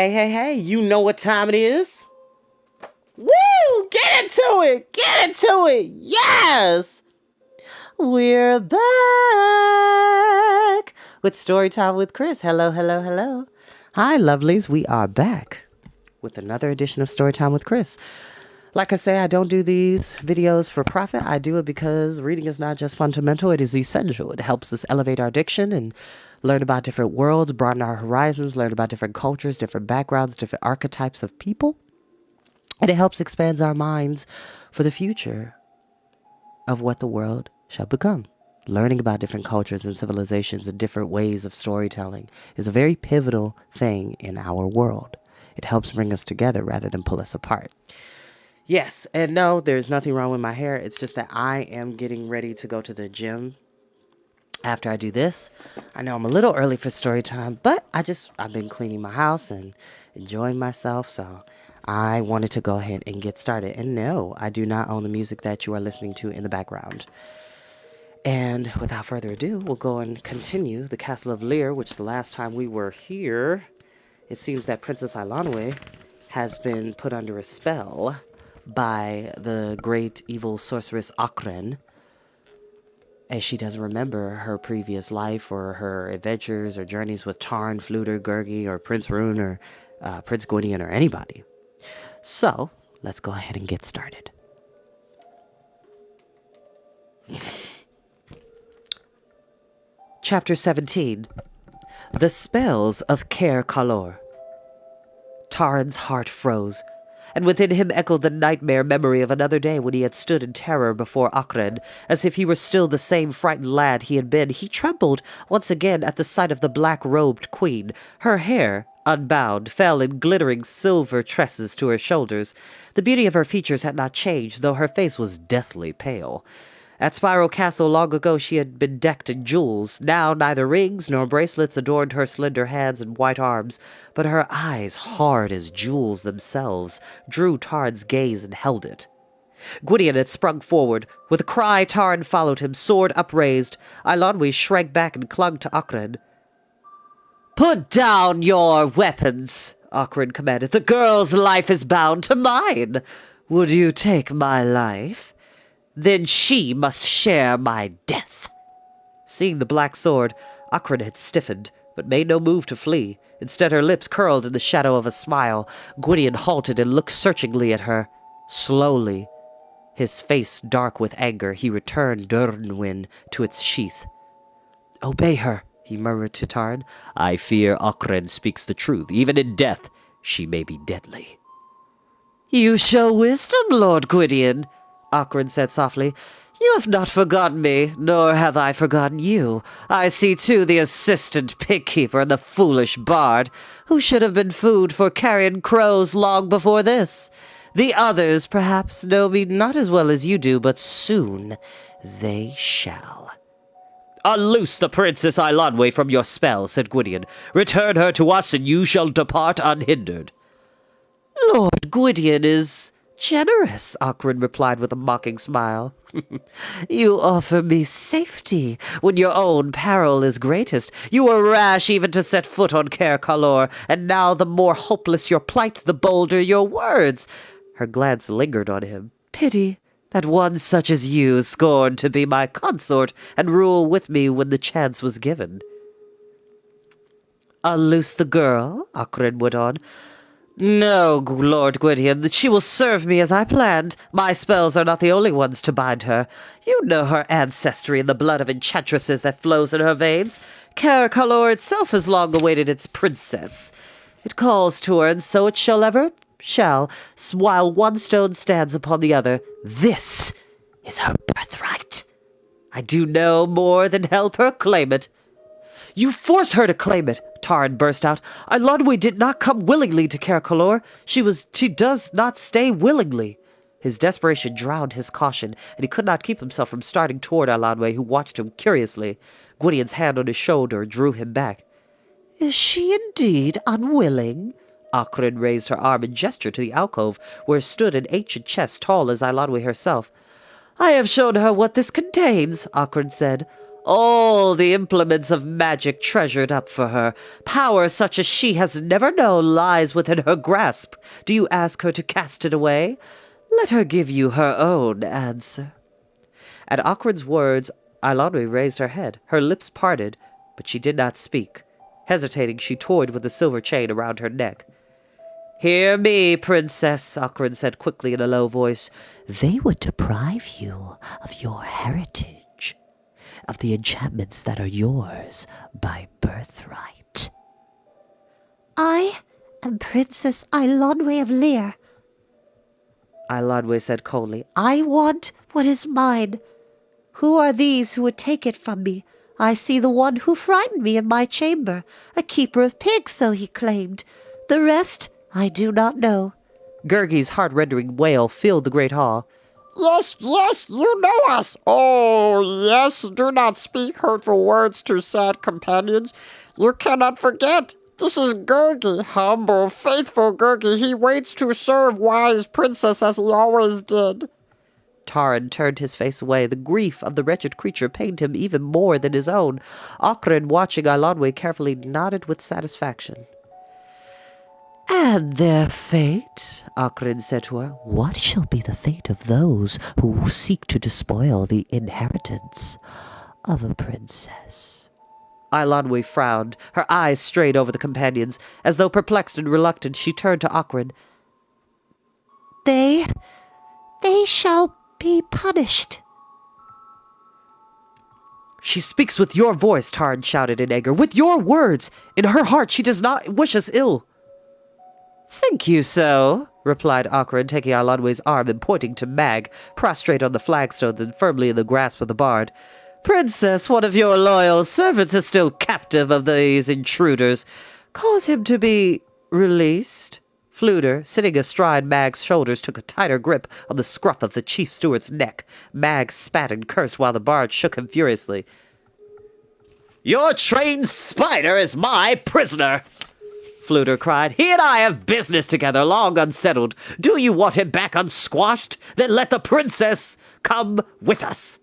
Hey, you know what time it is? Woo! Get into it! Get into it! Yes! We're back with Storytime with Chris. Hello. Hi, lovelies. We are back with another edition of Storytime with Chris. Like I say, I don't do these videos for profit. I do it because reading is not just fundamental, it is essential. It helps us elevate our diction and learn about different worlds, broaden our horizons, learn about different cultures, different backgrounds, different archetypes of people. And it helps expand our minds for the future of what the world shall become. Learning about different cultures and civilizations and different ways of storytelling is a very pivotal thing in our world. It helps bring us together rather than pull us apart. Yes, and no, there's nothing wrong with my hair. It's just that I am getting ready to go to the gym after I do this. I know I'm a little early for story time, but I've been cleaning my house and enjoying myself, so I wanted to go ahead and get started. And no, I do not own the music that you are listening to in the background. And without further ado, we'll go and continue the Castle of Llyr, which the last time we were here, it seems that Princess Llyr has been put under a spell by the great evil sorceress Akren, as she doesn't remember her previous life or her adventures or journeys with Tarn, Fluter, Gurgi, or Prince Rune, or Prince Gwydion, or anybody. So, let's go ahead and get started. Chapter 17. The Spells of Caer Calor. Tarn's heart froze, and within him echoed the nightmare memory of another day when he had stood in terror before Akren, as if he were still the same frightened lad he had been. He trembled once again at the sight of the black-robed queen. Her hair, unbound, fell in glittering silver tresses to her shoulders. The beauty of her features had not changed, though her face was deathly pale. At Spiral Castle long ago she had been decked in jewels. Now neither rings nor bracelets adorned her slender hands and white arms, but her eyes, hard as jewels themselves, drew Tarn's gaze and held it. Gwydion had sprung forward. With a cry, Tarn followed him, sword upraised. Eilonwy shrank back and clung to Akren. "Put down your weapons," Akren commanded. "The girl's life is bound to mine. Would you take my life? Then she must share my death." Seeing the black sword, Akren had stiffened, but made no move to flee. Instead, her lips curled in the shadow of a smile. Gwydion halted and looked searchingly at her. Slowly, his face dark with anger, he returned Durnwyn to its sheath. "Obey her," he murmured to Tarn. "I fear Akren speaks the truth. Even in death, she may be deadly." "You show wisdom, Lord Gwydion," Akren said softly. "You have not forgotten me, nor have I forgotten you. I see, too, the assistant pigkeeper and the foolish bard, who should have been food for carrion crows long before this. The others, perhaps, know me not as well as you do, but soon they shall." "Unloose the Princess Eilonwy from your spell," said Gwydion. "Return her to us, and you shall depart unhindered." "Lord Gwydion is generous," Akren replied with a mocking smile. "You offer me safety when your own peril is greatest. You were rash even to set foot on Caer Calor, and now the more hopeless your plight, the bolder your words." Her glance lingered on him. "Pity that one such as you scorned to be my consort and rule with me when the chance was given." "Unloose the girl?" Akren went on. "No, Lord Gwydion, she will serve me as I planned. My spells are not the only ones to bind her. You know her ancestry and the blood of enchantresses that flows in her veins. Caer Calor itself has long awaited its princess. It calls to her, and so it shall, while one stone stands upon the other. This is her birthright. I do no more than help her claim it." "You force her to claim it!" Tarn burst out. "Eilonwy did not come willingly to Caer Calor. She does not stay willingly." His desperation drowned his caution, and he could not keep himself from starting toward Eilonwy, who watched him curiously. Gwydion's hand on his shoulder drew him back. "Is she indeed unwilling?" Akren raised her arm and gestured to the alcove, where stood an ancient chest tall as Eilonwy herself. "I have shown her what this contains," Akren said. All the implements of magic treasured up for her. Power such as she has never known lies within her grasp. Do you ask her to cast it away? Let her give you her own answer." At Awkward's words, Eilonwy raised her head. Her lips parted, but she did not speak. Hesitating, she toyed with the silver chain around her neck. "Hear me, princess," Awkward said quickly in a low voice. "They would deprive you of your heritage, of the enchantments that are yours by birthright." "I am Princess Eilonwy of Llyr," Eilonwy said coldly. "I want what is mine. Who are these who would take it from me? I see the one who frightened me in my chamber, a keeper of pigs, so he claimed. The rest I do not know." Gurgi's heart-rending wail filled the great hall. Yes, yes, you know us. Oh, yes, do not speak hurtful words to sad companions. You cannot forget. This is Gurgi, humble, faithful Gurgi. He waits to serve wise princess as he always did. Taran turned his face away. The grief of the wretched creature pained him even more than his own. Ockran, watching Eilonwy carefully, nodded with satisfaction. "And their fate," Ockran said to her, "what shall be the fate of those who seek to despoil the inheritance of a princess?" Eilonwy frowned. Her eyes strayed over the companions. As though perplexed and reluctant, she turned to Ockran. They shall be punished." "She speaks with your voice," Taran shouted in anger. "With your words! In her heart she does not wish us ill." "Think you so?" replied Ockran, taking Eilonwy's arm and pointing to Mag, prostrate on the flagstones and firmly in the grasp of the bard. "Princess, one of your loyal servants is still captive of these intruders. Cause him to be released." Fluter, sitting astride Mag's shoulders, took a tighter grip on the scruff of the chief steward's neck. Mag spat and cursed while the bard shook him furiously. "Your trained spider is my prisoner!" Fluter cried. "He and I have business together, long unsettled. Do you want him back unsquashed? Then let the princess come with us."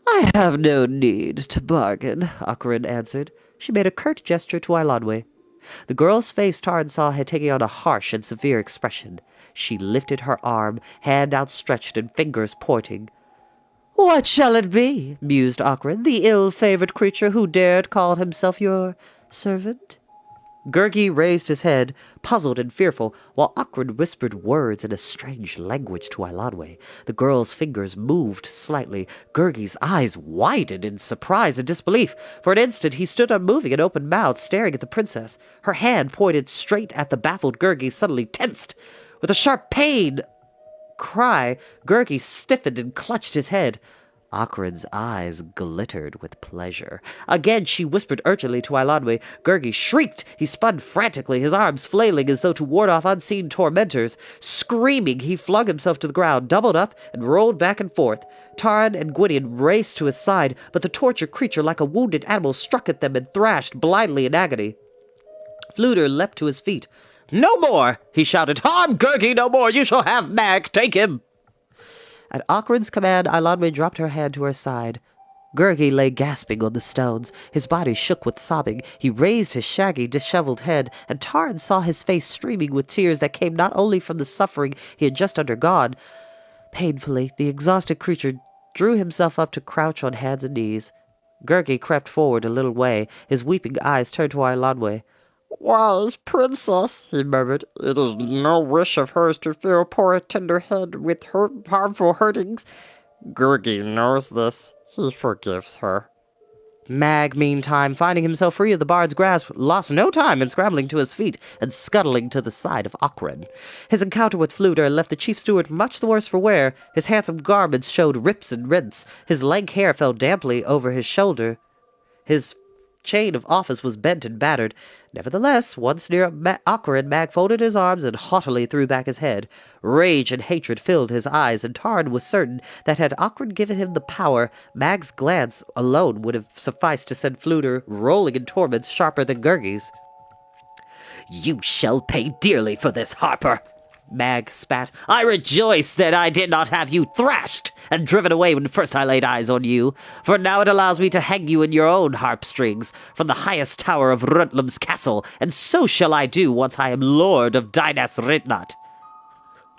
"I have no need to bargain," Ockran answered. She made a curt gesture to Eilonwy. The girl's face Taran saw had taken on a harsh and severe expression. She lifted her arm, hand outstretched and fingers pointing. "What shall it be?" mused Ockran. "The ill-favored creature who dared call himself your servant?" Gurgi raised his head, puzzled and fearful, while Ockran whispered words in a strange language to Eilonwy. The girl's fingers moved slightly. Gurgi's eyes widened in surprise and disbelief. For an instant he stood unmoving and open-mouthed, staring at the princess. Her hand, pointed straight at the baffled Gurgi, suddenly tensed. With a sharp pain cry, Gurgi stiffened and clutched his head. Ockran's eyes glittered with pleasure. Again she whispered urgently to Eilonwy. Gurgi shrieked. He spun frantically, his arms flailing as though to ward off unseen tormentors. Screaming, he flung himself to the ground, doubled up, and rolled back and forth. Taran and Gwydion raced to his side, but the tortured creature, like a wounded animal, struck at them and thrashed blindly in agony. Fluter leapt to his feet. "No more!" he shouted. "Harm Gurgi no more! You shall have Mag! Take him!" At Ockran's command, Eilonwy dropped her hand to her side. Gurgi lay gasping on the stones. His body shook with sobbing. He raised his shaggy, disheveled head, and Taran saw his face streaming with tears that came not only from the suffering he had just undergone. Painfully, the exhausted creature drew himself up to crouch on hands and knees. Gurgi crept forward a little way, his weeping eyes turned to Eilonwy. Wise princess, he murmured. It is no wish of hers to fill poor tender head with harmful hurtings. Gurgi knows this. He forgives her. Mag, meantime, finding himself free of the bard's grasp, lost no time in scrambling to his feet and scuttling to the side of Ockran. His encounter with Fluter left the chief steward much the worse for wear. His handsome garments showed rips and rents. His lank hair fell damply over his shoulder. His chain of office was bent and battered. Nevertheless, once near Ockran, Mag folded his arms and haughtily threw back his head. Rage and hatred filled his eyes, and Taran was certain that had Ockran given him the power, Mag's glance alone would have sufficed to send Fluter rolling in torments sharper than Gurgi's. "You shall pay dearly for this, Harper!" Mag spat. "I rejoice that I did not have you thrashed and driven away when first I laid eyes on you, for now it allows me to hang you in your own harp strings from the highest tower of Rutlam's castle, and so shall I do once I am Lord of Dinas Ritnot."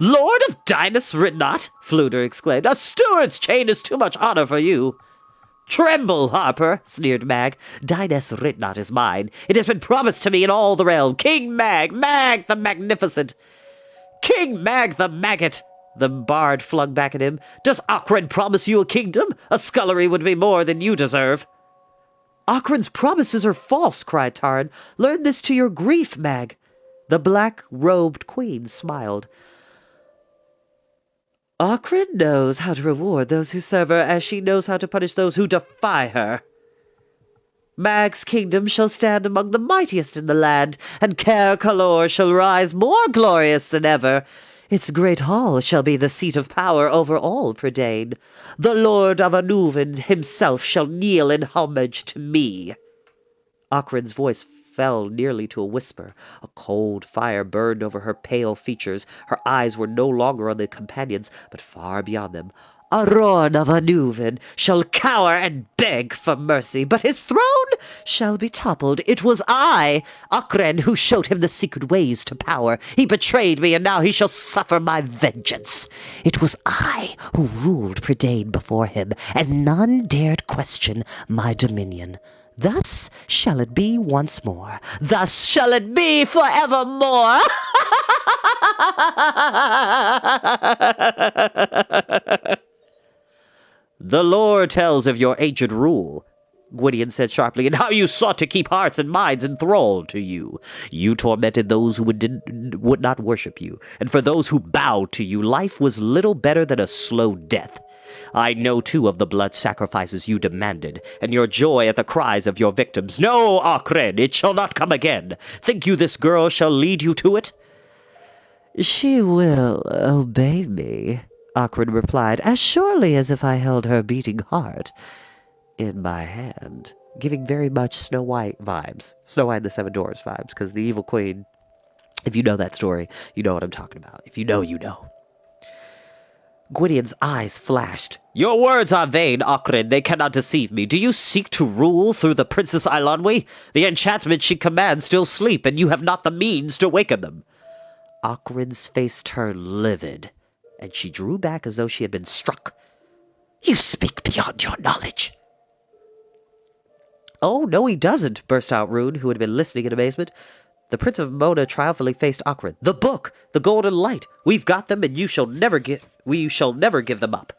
"Lord of Dinas Ritnot?" Fluter exclaimed. "A steward's chain is too much honor for you." "Tremble, Harper," sneered Mag. "Dinas Ritnot is mine. It has been promised to me in all the realm. King Mag, Mag the Magnificent." "King Mag the Maggot," the bard flung back at him. "Does Ockran promise you a kingdom? A scullery would be more than you deserve." "Ockran's promises are false," cried Taran. "Learn this to your grief, Mag." The black-robed queen smiled. "Ockran knows how to reward those who serve her as she knows how to punish those who defy her. Mag's kingdom shall stand among the mightiest in the land, and Caer Calor shall rise more glorious than ever. Its great hall shall be the seat of power over all Prydain. The Lord of Anuvin himself shall kneel in homage to me." Ockran's voice fell nearly to a whisper. A cold fire burned over her pale features. Her eyes were no longer on the companions, but far beyond them. "Aron of Anuvin shall cower and beg for mercy, but his throne shall be toppled. It was I, Ockran, who showed him the secret ways to power. He betrayed me, and now he shall suffer my vengeance. It was I who ruled Prydain before him, and none dared question my dominion. Thus shall it be once more. Thus shall it be forevermore." "The lore tells of your ancient rule," Gwydion said sharply, "and how you sought to keep hearts and minds enthralled to you. You tormented those who would not worship you, and for those who bowed to you, life was little better than a slow death. I know, too, of the blood sacrifices you demanded, and your joy at the cries of your victims. No, Ockran, it shall not come again. Think you this girl shall lead you to it?" "She will obey me," Ockran replied, "as surely as if I held her beating heart in my hand," giving very much Snow White vibes. Snow White and the Seven Dwarfs vibes, because the evil queen, if you know that story, you know what I'm talking about. If you know, you know. Gwydion's eyes flashed. "Your words are vain, Ockran. They cannot deceive me. Do you seek to rule through the Princess Eilonwy? The enchantments she commands still sleep, and you have not the means to waken them." Ockran's face turned livid, and she drew back as though she had been struck. "You speak beyond your knowledge." "Oh, no, he doesn't," burst out Rune, who had been listening in amazement. The Prince of Mona triumphantly faced Ockran. "The book! The golden light! We've got them, and we shall never give them up."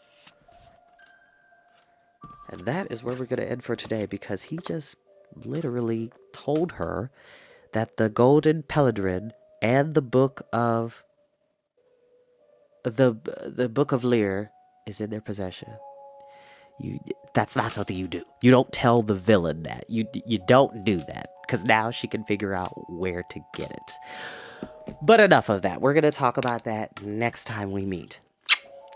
And that is where we're going to end for today, because he just literally told her that the golden peladrin and the book of the book of Llyr is in their possession. That's not something you do. You don't tell the villain that. You don't do that, because now she can figure out where to get it. But enough of that. We're going to talk about that next time we meet.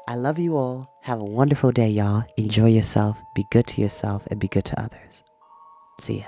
I love you all. Have a wonderful day, y'all. Enjoy yourself. Be good to yourself and be good to others. See ya.